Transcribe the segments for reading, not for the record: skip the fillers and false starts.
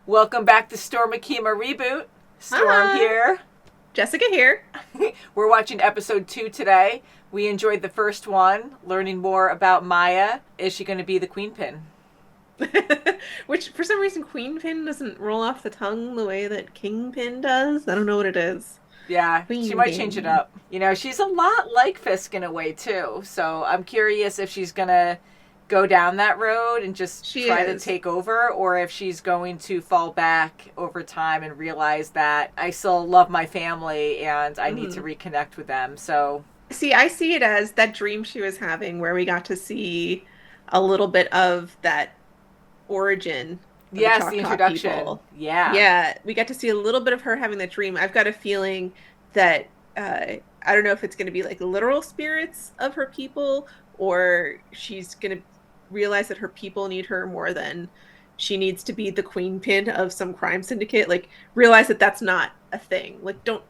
Welcome back to Storm Akima Reboot. Storm Hi. here. Jessica here. We're watching episode 2 today. We enjoyed the first one, learning more about Maya. Is she going to be the queen pin? Which, for some reason, Queen Pin doesn't roll off the tongue the way that King Pin does. I don't know what it is. Yeah, Queen she might pin. change it up. You know, she's a lot like Fisk in a way, too. So I'm curious if she's going to go down that road and just try to take over, or if she's going to fall back over time and realize that I still love my family and I need to reconnect with them. So I see it as that dream she was having where we got to see a little bit of that origin of yes, the the Choctaw introduction. people. Yeah, We got to see a little bit of her having that dream. I've got a feeling that I don't know if it's going to be like literal spirits of her people, or she's going to realize that her people need her more than she needs to be the queen pin of some crime syndicate. Like, realize that that's not a thing. Like, don't.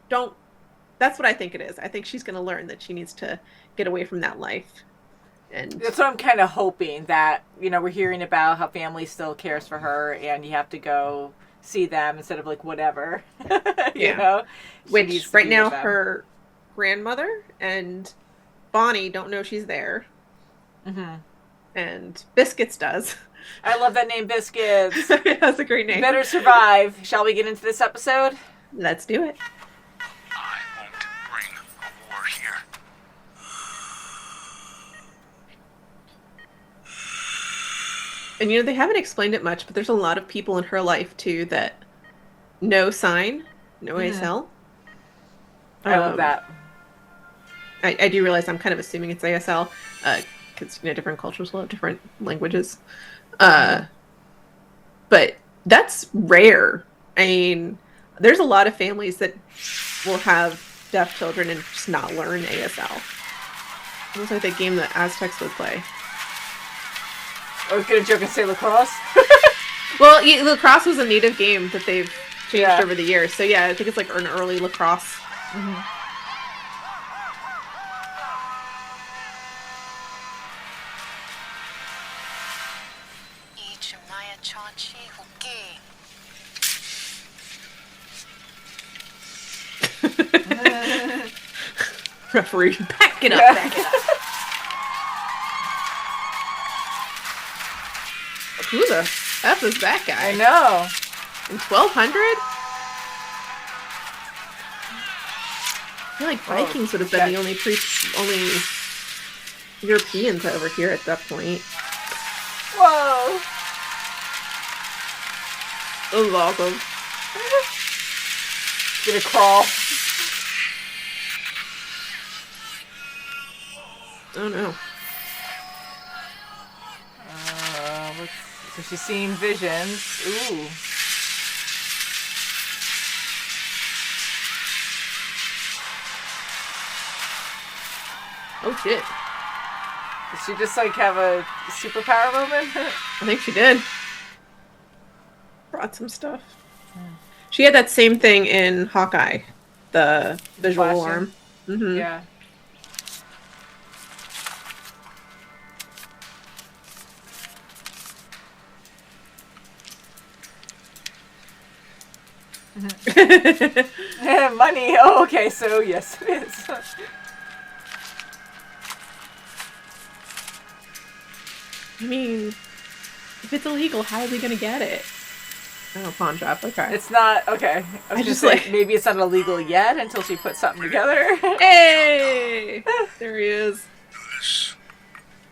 That's what I think it is. I think she's going to learn that she needs to get away from that life. And that's what I'm kind of hoping, that, you know, we're hearing about how family still cares for her and you have to go see them instead of like whatever. You know, which right now her grandmother and Bonnie don't know she's there. And Biscuits does. I love that name, Biscuits. That's a great name. Better survive. Shall we get into this episode? Let's do it. I won't bring a war here. And you know, they haven't explained it much, but there's a lot of people in her life too that no sign, no ASL. I love that. I do realize I'm kind of assuming it's ASL, because you know, different cultures will have different languages. But that's rare. I mean, there's a lot of families that will have deaf children and just not learn ASL. It looks like the game that Aztecs would play. I was gonna joke and say lacrosse. Well, lacrosse was a native game that they've changed over the years. So yeah, I think it's like an early lacrosse. Referee, back it up, back it up. Who the F is that guy? I know. In 1200? I feel like Vikings would have been the only Europeans over here at that point. Whoa. That was awesome. Gonna crawl. Oh no. So she's seeing visions. Ooh. Oh shit. Did she just like have a superpower moment? I think she did. Brought some stuff. She had that same thing in Hawkeye. The visual alarm. Yeah. Money. Oh, okay. So yes, it is. I mean, if it's illegal, how are they gonna get it? Oh, pawn shop. Okay. It's not okay. I was just like, maybe it's not illegal yet until she puts something together. Hey, there he is. This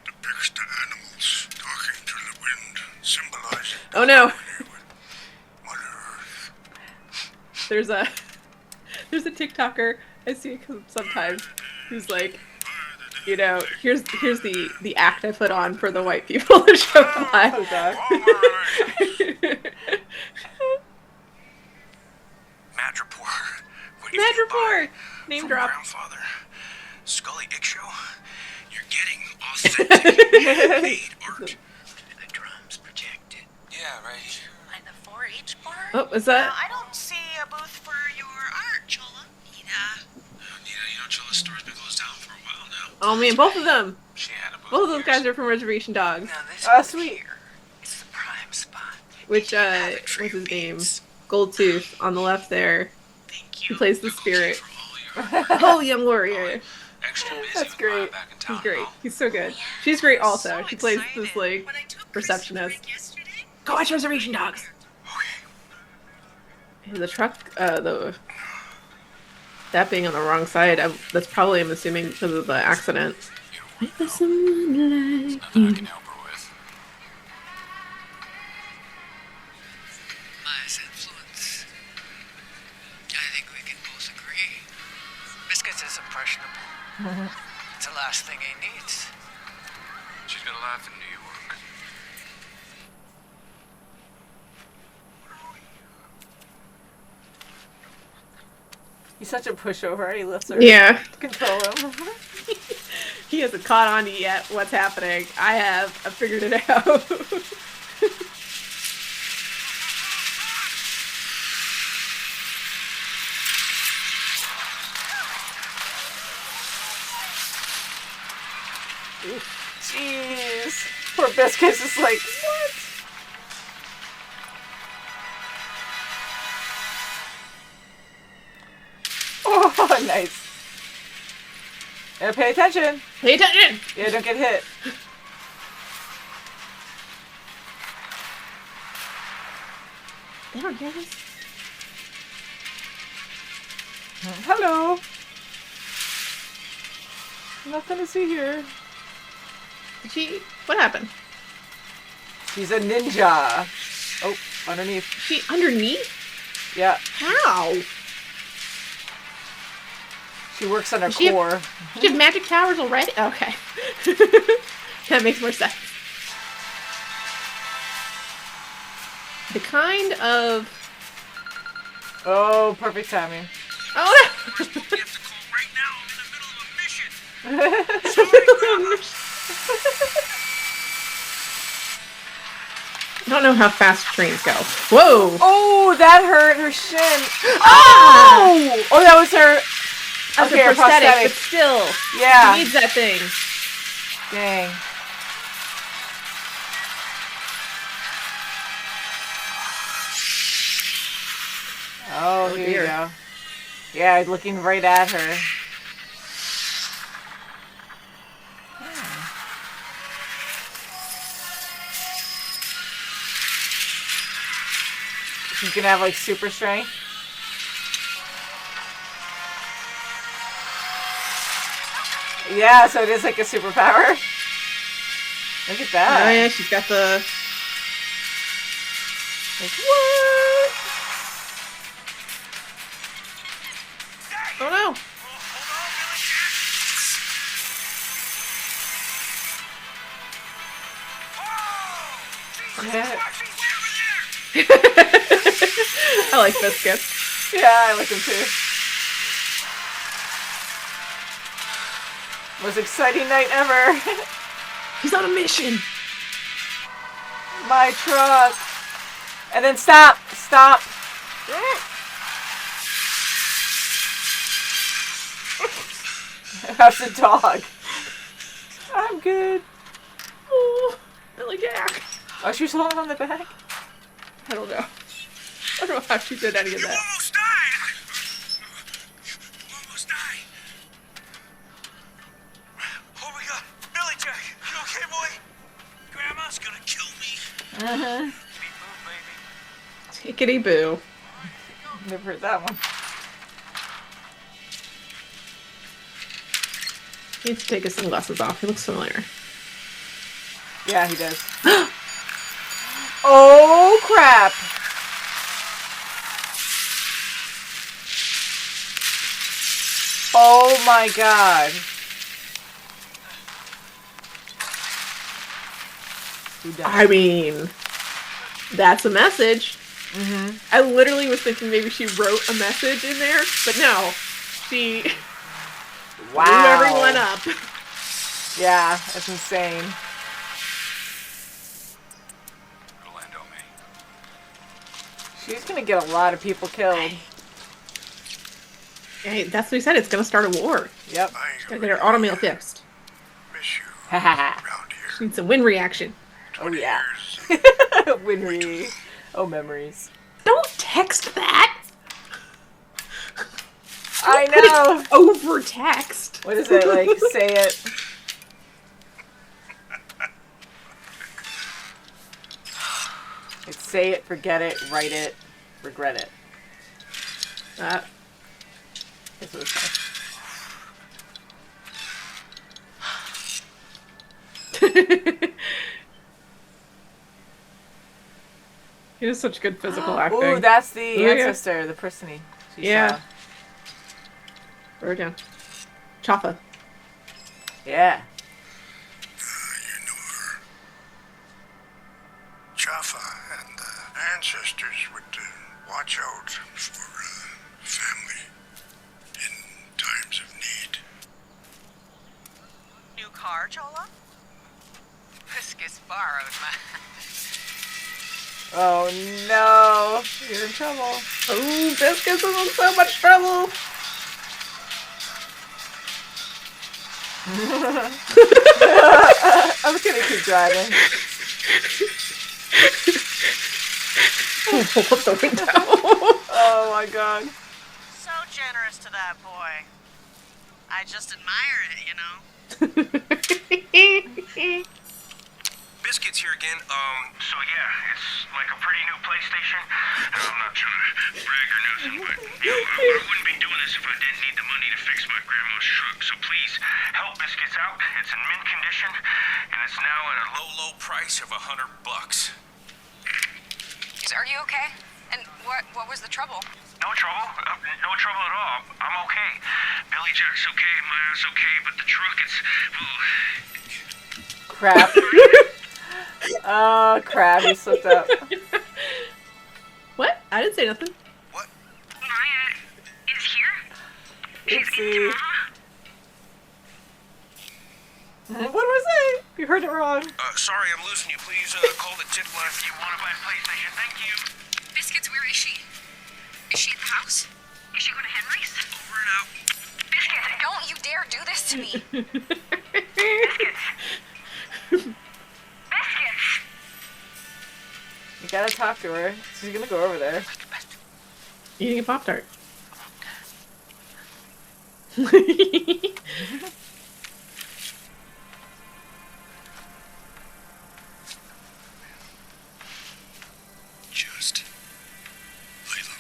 depicts the animals talking to the wind, symbolizing. Oh no. Mother Earth. There's a TikToker I see sometimes who's like, you know, here's the act I put on for the white people to show by. Oh god. Madripoor! Name drop. Grandfather, Scully Ickshow, you're getting authentic made art. The drums projected. Yeah, right here. And the 4-H bar? Oh, is that? I don't see a booth for your art, Chola. Nina, you know Chola's store's been closed down for a while now. Oh man, both of them. She had a booth. Both of those guys are from Reservation Dogs. Now this Oh, sweet. here is the prime spot. Which, what's his name? Goldtooth on the left there. He plays the spirit. Oh, young warrior. That's great. He's great. He's so good. She's great also. She plays this, like, receptionist. Go watch Reservation Dogs! The truck, that being on the wrong side, that's probably, I'm assuming, because of the accident. With someone like you. Maya's influence. I think we can both agree. Biscuits is impressionable. It's the last thing he needs. She's gonna laugh in New York. He's such a pushover. He lifts her. Yeah. To control him. He hasn't caught on to yet what's happening. I have. I figured it out. Jeez. Poor Biscuit's just like, what? Oh, nice. Yeah, pay attention. Pay attention! Yeah, don't get hit. They don't hear this? Hello. Nothing to see here. What happened? She's a ninja. Oh, underneath. She underneath? Yeah. How? She works on her She have- core. She have magic powers already? Okay. That makes more sense. The kind of... Oh, perfect timing. Oh You have to call right now. I'm in the middle of a mission. I don't know how fast trains go. Whoa! Oh, that hurt her shin. Oh! Oh, that was her. That's Okay, a her prosthetic, but still. Yeah. She needs that thing. Dang. Oh, here dear. you go. Yeah, looking right at her. She's gonna have like super strength. Yeah, so it is like a superpower. Look at that. Oh yeah, she's got the... Like, what? Oh no! I like biscuits. Yeah, I like him too. Most exciting night ever. He's on a mission. My truck. And then stop. Stop. How's the dog? I'm good. Oh, Billy Jack. Oh, she's holding on the back? I don't know. I don't know how she did any of You that. almost died. You almost died. Oh my God, Billy Jack, you okay, boy? Grandma's gonna kill me. Tickety boo. Never heard that one. He needs to take his sunglasses off. He looks familiar. Yeah, he does. Oh, crap. Oh, my God. I mean, that's a message. Mm-hmm. I literally was thinking maybe she wrote a message in there, but no. She Wow. blew everyone up. Yeah, that's insane. Orlando, me. She's gonna get a lot of people killed. Hey, that's what he said. It's going to start a war. Yep. Gotta get her automail fixed. Miss you Ha ha ha. around here. She needs a win reaction. Oh, yeah. Years. Winry. Oh, memories. Don't text that. I know. Over text. What is it like? Say it. Like, say it, forget it, write it, regret it. That. That's what it's like. He has such good physical acting. Ooh, that's the ancestor, the person she saw. Write her down. Chaffa. Yeah. You know her. Jaffa and the ancestors would watch out for family in times of need. New car, Chola? Biscuits borrowed my... Oh no, you're in trouble. Oh, Biscuits is in so much trouble. I'm just gonna keep driving. What the window? Oh my god. So generous to that boy. I just admire it, you know. Biscuits here again. So yeah, it's like a pretty new PlayStation. And I'm not trying to brag or nothing, but I wouldn't be doing this if I didn't need the money to fix my grandma's truck. So please help Biscuits out. It's in mint condition, and it's now at a low price of $100. Are you okay? And what was the trouble? No trouble. No trouble at all. I'm okay. Billy Jack's okay, Maya's okay, but the truck, it's... Crap. Oh, crap, he slipped up. What? I didn't say nothing. What? Maya is here? She's Oopsie. in What was it? You heard it wrong. Sorry, I'm losing you. Please call the tip line if you want to buy a PlayStation. Thank you. Biscuits, where is she? Is she at the house? Is she going to Henry's? Over and out. Biscuits, don't you dare do this to me. Biscuits! You gotta talk to her. She's gonna go over there. Eating a Pop-Tart. Just lay low.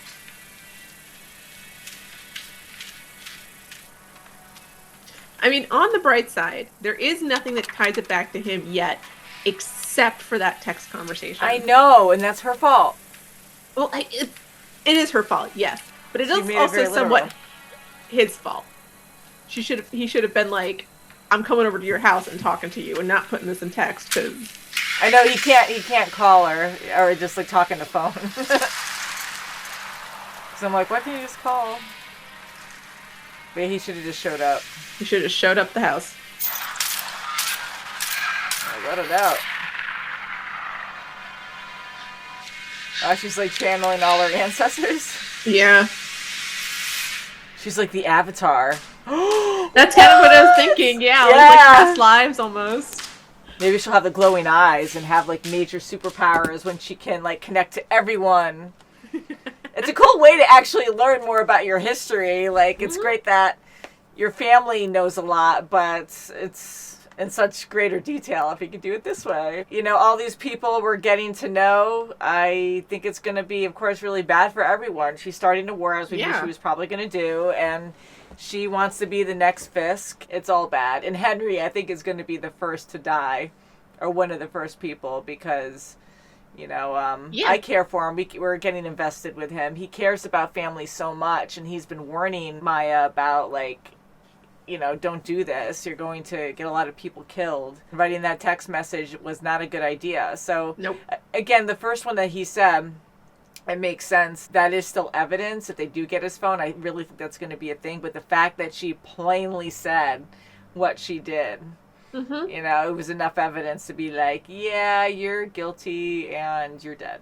I mean, on the bright side, there is nothing that ties it back to him yet, except for that text conversation. I know, and that's her fault. Well, it is her fault, yes, but it She is made it also very somewhat literal. his fault. He should have been like, "I'm coming over to your house and talking to you," and not putting this in text because. I know he can't call her or just like talk on the phone. So I'm like, why can't you just call? But he should have just showed up. He should have showed up at the house. I let it out. Oh, she's like channeling all her ancestors. Yeah. She's like the Avatar. That's kind of what I was thinking, yeah. Like past lives almost. Maybe she'll have the glowing eyes and have like major superpowers when she can like connect to everyone. It's a cool way to actually learn more about your history. Like, it's great that your family knows a lot, but it's in such greater detail if you could do it this way. You know, all these people we're getting to know, I think it's going to be, of course, really bad for everyone. She's starting a war, as we knew she was probably going to do, and she wants to be the next Fisk. It's all bad. And Henry, I think, is going to be the first to die, or one of the first people, because... You know, I care for him. We're getting invested with him. He cares about family so much, and he's been warning Maya about, like, you know, don't do this. You're going to get a lot of people killed. Writing that text message was not a good idea. So, again, the first one that he said, it makes sense. That is still evidence. If they do get his phone, I really think that's going to be a thing. But the fact that she plainly said what she did... Mm-hmm. You know, it was enough evidence to be like, yeah, you're guilty and you're dead.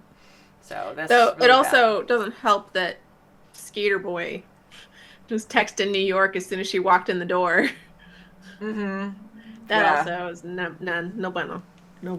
So that's really it also doesn't help that Skater Boy just texted New York as soon as she walked in the door. Mm-hmm. That also is no bueno. No bueno.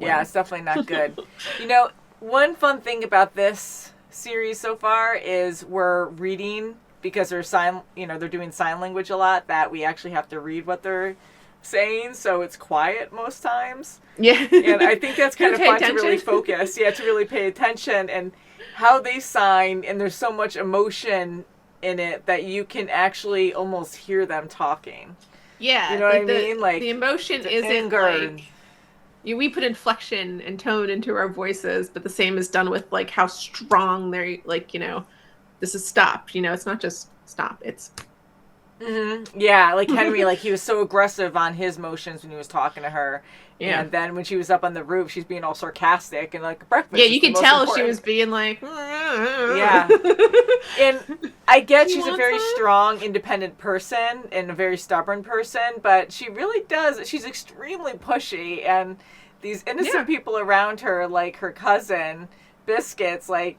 Yeah, it's definitely not good. You know, One fun thing about this series so far is we're reading, because they're doing sign language a lot, that we actually have to read what they're saying, so it's quiet most times. Yeah. And I think that's kind of fun to really focus. Yeah, to really pay attention and how they sign, and there's so much emotion in it that you can actually almost hear them talking. Yeah. You know what I mean? Like, the emotion isn't anger. like... we put inflection and tone into our voices, but the same is done with, like, how strong they're, like, you know, this is stop. You know, it's not just stop. It's... Mm-hmm. Yeah, like Henry, like, he was so aggressive on his motions when he was talking to her. Yeah. And then when she was up on the roof, she's being all sarcastic and, like, breakfast. Yeah, you could tell important. she was being like... Yeah. And I get she's a very strong, independent person and a very stubborn person, but she really does. She's extremely pushy, and these innocent people around her, like her cousin, Biscuits, like,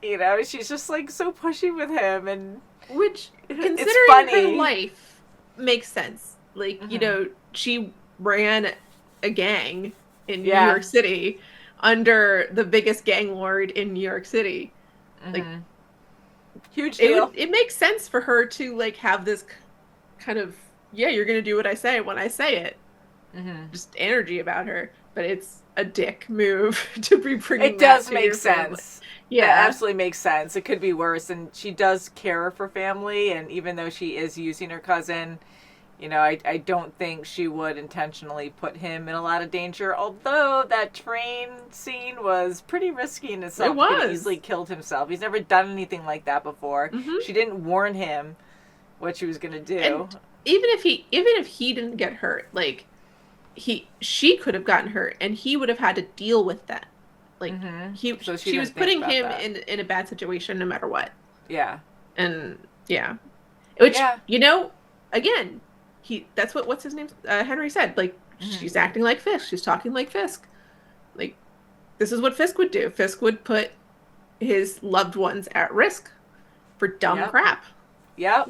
you know, she's just, like, so pushy with him, and... Which, considering her life, makes sense. Like, you know, she ran a gang in New York City under the biggest gang lord in New York City. Like, huge deal. It makes sense for her to, like, have this kind of, you're going to do what I say when I say it. Just energy about her. But it's a dick move to be bringing it does make sense. Yeah, that absolutely makes sense. It could be worse, and she does care for family, and even though she is using her cousin, you know, I don't think she would intentionally put him in a lot of danger, although that train scene was pretty risky in itself. It was. He could have easily killed himself. He's never done anything like that before. She didn't warn him what she was going to do. And even if he didn't get hurt, like, she could have gotten hurt, and he would have had to deal with that. Like, she was putting him in a bad situation no matter what. Yeah. And, Which, you know, again, that's what's his name? Henry said. Like, she's acting like Fisk. She's talking like Fisk. Like, this is what Fisk would do. Fisk would put his loved ones at risk for dumb crap. Yep.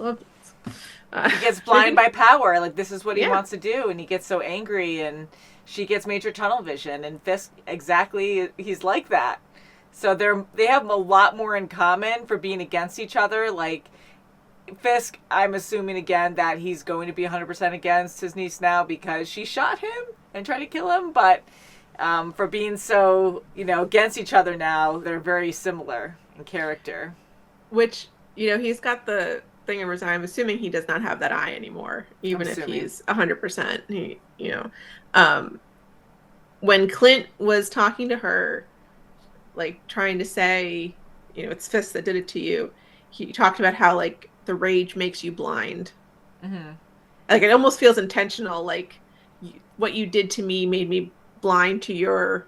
He gets blinded by power. Like, this is what he wants to do, and he gets so angry, and she gets major tunnel vision, and Fisk, he's like that. So they have a lot more in common for being against each other. Like, Fisk, I'm assuming again that he's going to be 100% against his niece now because she shot him and tried to kill him, but for being so, you know, against each other now, they're very similar in character. Which, you know, he's got the thing in his eye. I'm assuming he does not have that eye anymore, even if he's 100%. You know, when Clint was talking to her, like, trying to say, you know, it's Fisk that did it to you, he talked about how, like, the rage makes you blind. Like, it almost feels intentional. Like, what you did to me made me blind to your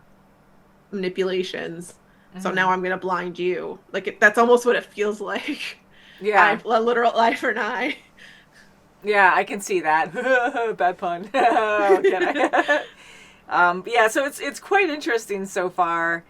manipulations. So now I'm gonna blind you. Like, that's almost what it feels like. Yeah, a literal eye for an eye. Yeah, I can see that. Bad pun. Yeah, so it's quite interesting so far.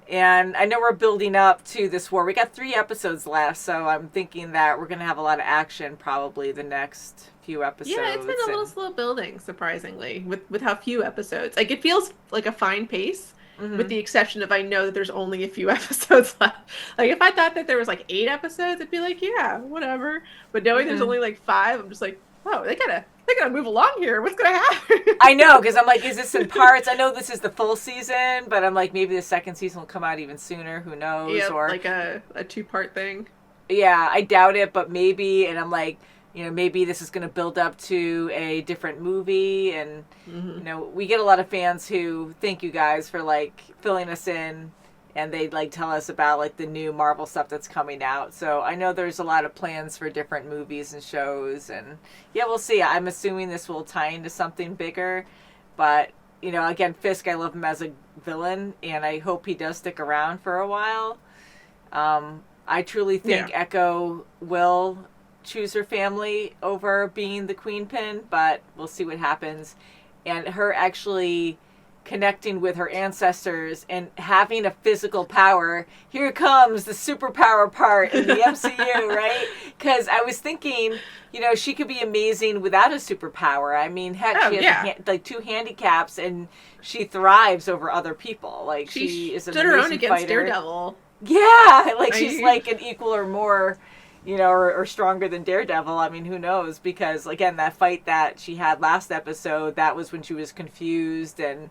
And I know we're building up to this war. We got 3 episodes left, so I'm thinking that we're going to have a lot of action probably the next few episodes. Yeah, it's been a little slow building, surprisingly, with how few episodes. Like, it feels like a fine pace, with the exception of I know that there's only a few episodes left. Like, if I thought that there was, like, 8 episodes, I'd be like, yeah, whatever. But knowing there's only, like, 5, I'm just like, oh, they gotta move along here. What's gonna happen? I know, because I'm like, is this in parts? I know this is the full season, but I'm like, maybe the second season will come out even sooner. Who knows? Yeah, or like a 2-part thing. Yeah, I doubt it, but maybe. And I'm like, you know, maybe this is going to build up to a different movie. And, you know, we get a lot of fans who thank you guys for, like, filling us in. And they, like, tell us about, like, the new Marvel stuff that's coming out. So I know there's a lot of plans for different movies and shows. And, yeah, we'll see. I'm assuming this will tie into something bigger. But, you know, again, Fisk, I love him as a villain. And I hope he does stick around for a while. I truly think Echo will choose her family over being the queen pin. But we'll see what happens. And her actually connecting with her ancestors and having a physical power. Here comes the superpower part in the MCU, right? Because I was thinking, you know, she could be amazing without a superpower. I mean, heck, she has like 2 handicaps and she thrives over other people. Like she is an stood her own amazing against fighter. Daredevil. Yeah, like she's like an equal or more, you know, or stronger than Daredevil. I mean, who knows? Because, again, that fight that she had last episode, that was when she was confused and,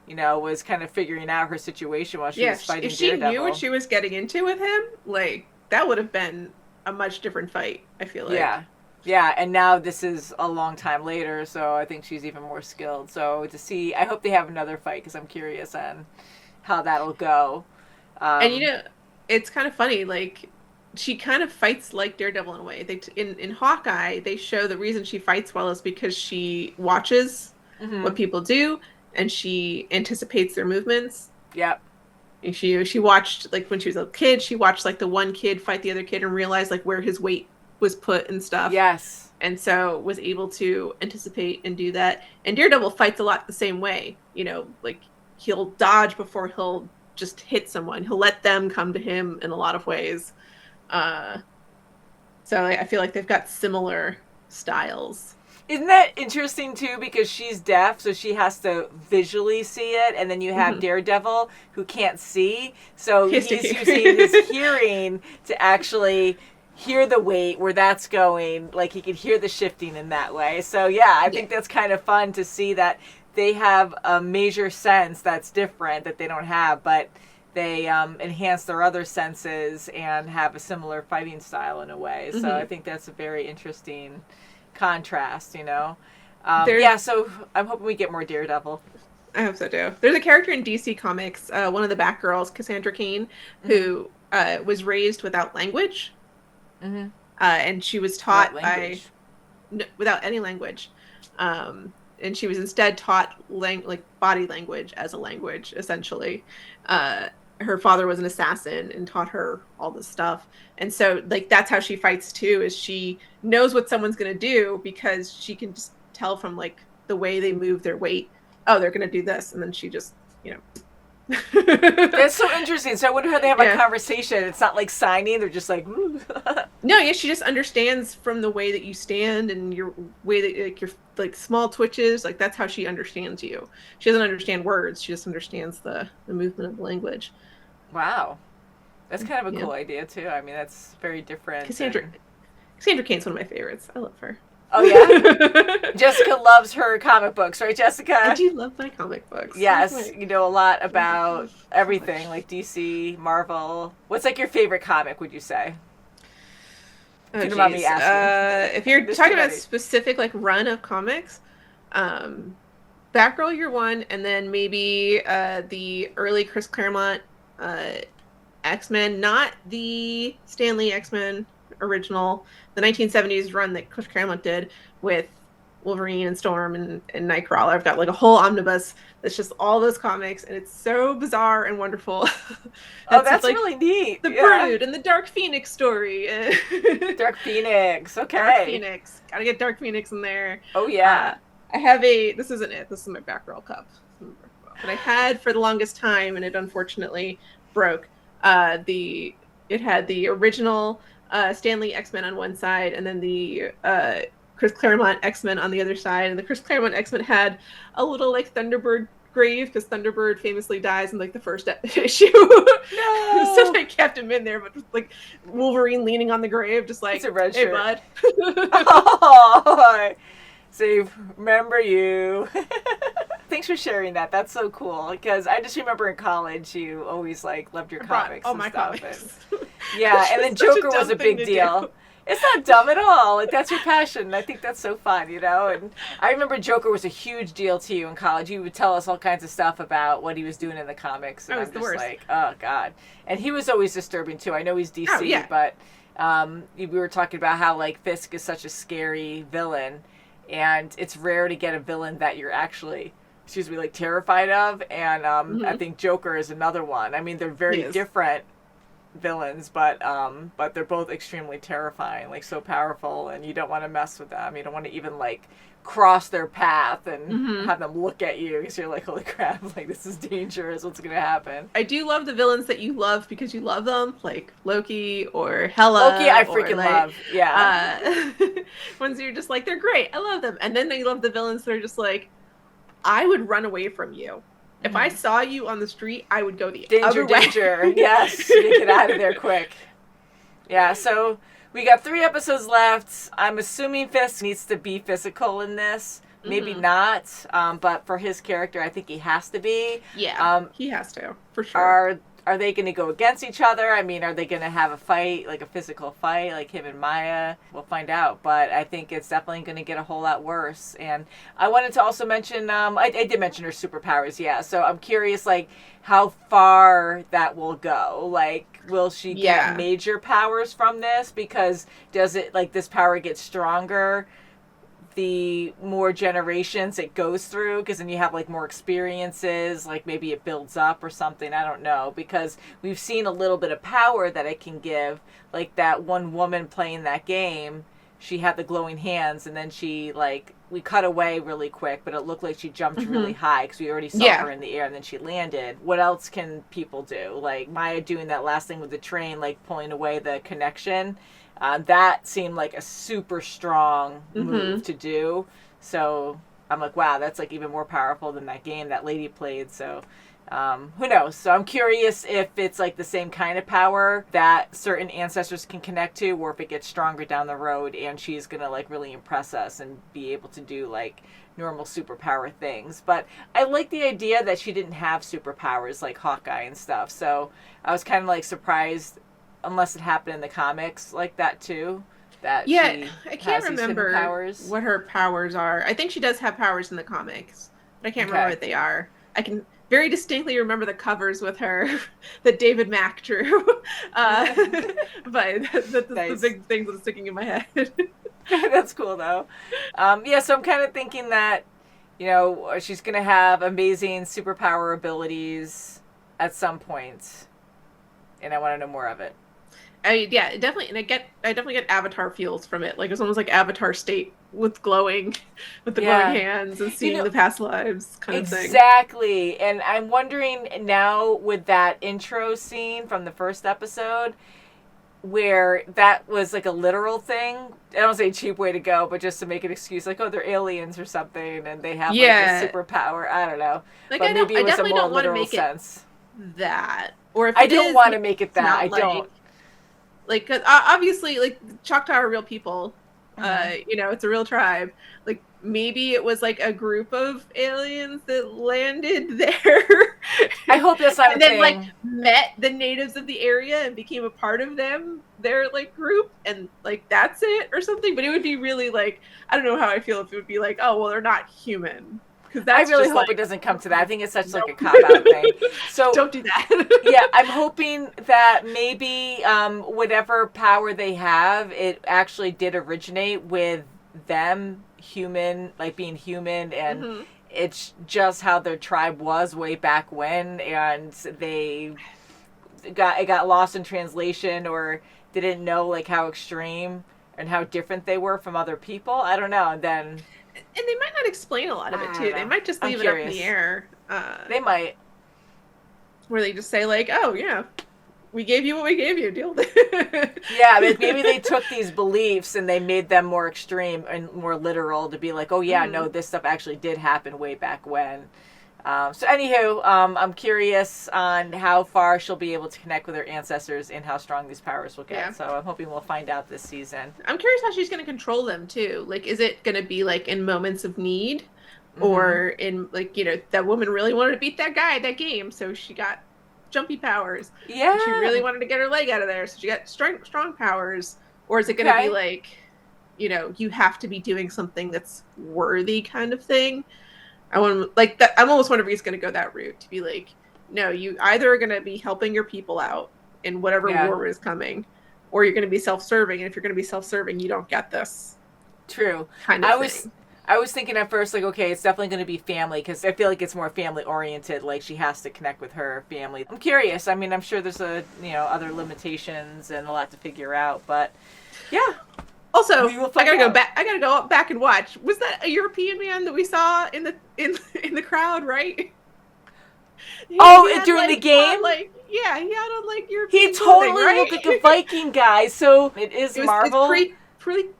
you know, was kind of figuring out her situation while she was fighting Daredevil. If she knew what she was getting into with him, like, that would have been a much different fight, I feel like. Yeah. Yeah, and now this is a long time later, so I think she's even more skilled. So to see, I hope they have another fight because I'm curious on how that'll go. And, you know, it's kind of funny, like, she kind of fights like Daredevil in a way. In Hawkeye, they show the reason she fights well is because she watches what people do and she anticipates their movements. Yep. And she watched, like, when she was a kid, she watched, like, the one kid fight the other kid and realized, like, where his weight was put and stuff. Yes. And so was able to anticipate and do that. And Daredevil fights a lot the same way. You know, like, he'll dodge before he'll just hit someone. He'll let them come to him in a lot of ways. So I feel like they've got similar styles. Isn't that interesting too? Because she's deaf, so she has to visually see it, and then you have Daredevil who can't see, so he's using his hearing to actually hear the weight where that's going. Like he can hear the shifting in that way. So yeah, I think that's kind of fun to see that they have a major sense that's different that they don't have, but they enhance their other senses and have a similar fighting style in a way. So I think that's a very interesting contrast, you know. So I'm hoping we get more Daredevil. I hope so too. There's a character in DC Comics, one of the Batgirls, Cassandra Cain, who was raised without language. And she was taught without any language. And she was instead taught like body language as a language, essentially. Her father was an assassin and taught her all this stuff. And so, like, that's how she fights too, is she knows what someone's going to do because she can just tell from, like, the way they move their weight, oh, they're going to do this. And then she just, you know. That's so interesting. So I wonder how they have a conversation. It's not like signing. They're just like, ooh. No, she just understands from the way that you stand and your way that, like, your, like, small twitches. Like, that's how she understands you. She doesn't understand words. She just understands the movement of the language. Wow. That's kind of a cool idea, too. I mean, that's very different. Cassandra Cain's one of my favorites. I love her. Oh, yeah? Jessica loves her comic books, right, Jessica? I do love my comic books. Yes, you know a lot about everything, like DC, Marvel. What's, like, your favorite comic, would you say? Oh, if you don't mind me asking. If you're talking about a specific, like, run of comics, Batgirl, you're one, and then maybe the early Chris Claremont X-Men, not the Stan Lee X-Men original, the 1970s run that Chris Claremont did with Wolverine and Storm and Nightcrawler. I've got, like, a whole omnibus that's just all those comics, and it's so bizarre and wonderful. That's like, really neat. The Brood and the Dark Phoenix story. Dark Phoenix, okay. Dark Phoenix. Gotta get Dark Phoenix in there. Oh, yeah. I have this isn't it. This is my Batgirl cup. But I had for the longest time, and it unfortunately broke. It had the original Stan Lee X-Men on one side, and then the Chris Claremont X-Men on the other side. And the Chris Claremont X-Men had a little, like, Thunderbird grave, because Thunderbird famously dies in, like, the first issue. No! So I kept him in there, but just, like, Wolverine leaning on the grave, just like, hey, bud. Oh, so remember you. Thanks for sharing that. That's so cool, because I just remember in college you always, like, loved your comics. Oh, my comics. Yeah, and then Joker was a big deal. It's not dumb at all. Like, that's your passion. I think that's so fun, you know? And I remember Joker was a huge deal to you in college. You would tell us all kinds of stuff about what he was doing in the comics. And I'm just like, oh, God. And he was always disturbing, too. I know he's DC, but we were talking about how, like, Fisk is such a scary villain. And it's rare to get a villain that you're actually, like, terrified of. And I think Joker is another one. I mean, they're very different villains, but they're both extremely terrifying, like so powerful, and you don't want to mess with them. You don't want to even like cross their path and have them look at you because you're like, holy crap, like this is dangerous. What's gonna happen? I do love the villains that you love because you love them, like Loki or Hela. Loki, I freaking love. Yeah. Ones you're just like, they're great. I love them. And then you love the villains that are just like, I would run away from you. If I saw you on the street, I would go the other way. Danger. Yes. You get out of there quick. Yeah, so we got 3 episodes left. I'm assuming Fisk needs to be physical in this. Maybe not. But for his character, I think he has to be. Yeah, he has to, for sure. Are they going to go against each other? I mean, are they going to have a fight, like a physical fight, like him and Maya? We'll find out. But I think it's definitely going to get a whole lot worse. And I wanted to also mention, I did mention her superpowers, yeah. So I'm curious, like, how far that will go. Like, will she get major powers from this? Because does it, like, this power get stronger the more generations it goes through, because then you have like more experiences, like maybe it builds up or something, I don't know, because we've seen a little bit of power that it can give, like that one woman playing that game, she had the glowing hands, and then she, like, we cut away really quick, but it looked like she jumped really high because we already saw her in the air, and then she landed. What else can people do? Like Maya doing that last thing with the train, like pulling away the connection. That seemed like a super strong move to do. So I'm like, wow, that's like even more powerful than that game that lady played. So who knows? So I'm curious if it's like the same kind of power that certain ancestors can connect to, or if it gets stronger down the road and she's going to like really impress us and be able to do like normal superpower things. But I like the idea that she didn't have superpowers like Hawkeye and stuff. So I was kind of like surprised, unless it happened in the comics like that too. That I can't remember what her powers are. I think she does have powers in the comics, but I can't remember what they are. I can very distinctly remember the covers with her that David Mack drew. But that's the big thing that's sticking in my head. That's cool though. So I'm kind of thinking that, you know, she's going to have amazing superpower abilities at some point, and I want to know more of it. Definitely, and I definitely get Avatar feels from it. Like it's almost like Avatar state with glowing hands and seeing the past lives kind of thing. Exactly, and I'm wondering now with that intro scene from the first episode, where that was like a literal thing. I don't say cheap way to go, but just to make an excuse, like, oh, they're aliens or something, and they have like a superpower. I don't know, like, but maybe it was a more don't literal make sense. That, or if I don't want to make it that. I don't. Like, cause obviously, like, Choctaw are real people. You know, it's a real tribe. Like, maybe it was, like, a group of aliens that landed there. I hope that's not and then, like, met the natives of the area and became a part of their, like, group. And, like, that's it or something. But it would be really, like, I don't know how I feel if it would be like, oh, well, they're not human. I really hope it doesn't come to that. I think it's such like a cop-out thing. So don't do that. Yeah, I'm hoping that maybe whatever power they have, it actually did originate with them human, like being human, and it's just how their tribe was way back when, and it got lost in translation, or didn't know like how extreme and how different they were from other people. I don't know. And then. And they might not explain a lot of it, too. They might just leave it up in the air. They might. Where they just say, like, oh, yeah, we gave you what we gave you. Deal with it. Yeah, maybe they took these beliefs and they made them more extreme and more literal to be like, oh, yeah, no, this stuff actually did happen way back when. So anywho, I'm curious on how far she'll be able to connect with her ancestors and how strong these powers will get. Yeah. So I'm hoping we'll find out this season. I'm curious how she's going to control them too. Like, is it going to be like in moments of need, or in like, you know, that woman really wanted to beat that guy at that game, so she got jumpy powers. Yeah. And she really wanted to get her leg out of there, so she got strong powers. Or is it going to be like, you know, you have to be doing something that's worthy kind of thing? I'm almost wondering if he's going to go that route, to be like, no, you either are going to be helping your people out in whatever war is coming, or you're going to be self-serving. And if you're going to be self-serving, you don't get this. True. Kind of thing. I was thinking at first, like, okay, it's definitely going to be family, because I feel like it's more family oriented. Like, she has to connect with her family. I'm curious. I mean, I'm sure there's other limitations and a lot to figure out, but yeah. Also, I gotta go back and watch. Was that a European man that we saw in the crowd, right? During the game? He had on like European He totally clothing, right? looked like a Viking guy, so it was Marvel.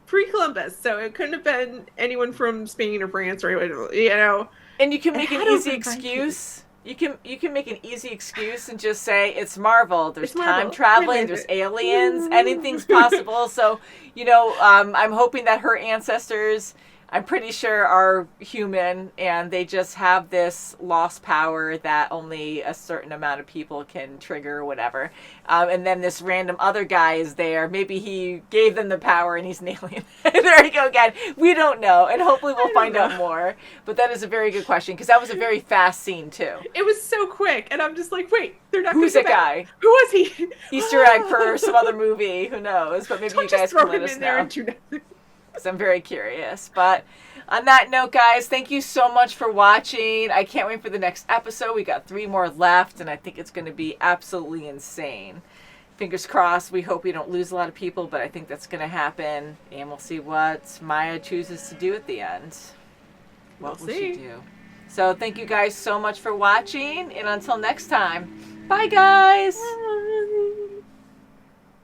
Pre-Columbus, so it couldn't have been anyone from Spain or France or, you know. And you can make an easy excuse. You can make an easy excuse and just say it's Marvel. There's time traveling. There's aliens. Anything's possible. So, I'm hoping that her ancestors, I'm pretty sure, are human, and they just have this lost power that only a certain amount of people can trigger or whatever. And then this random other guy is there. Maybe he gave them the power and he's an alien. There you go again. We don't know, and hopefully we'll find out more. But that is a very good question, because that was a very fast scene too. It was so quick, and I'm just like, wait, they're not. Who's that guy? Who was he? Easter egg for some other movie. Who knows? But maybe you guys can let us know. Because I'm very curious. But on that note, guys, thank you so much for watching. I can't wait for the next episode. We got 3 more left, and I think it's going to be absolutely insane. Fingers crossed. We hope we don't lose a lot of people, but I think that's going to happen. And we'll see what Maya chooses to do at the end. What will she do? So thank you guys so much for watching, and until next time, bye, guys. Bye.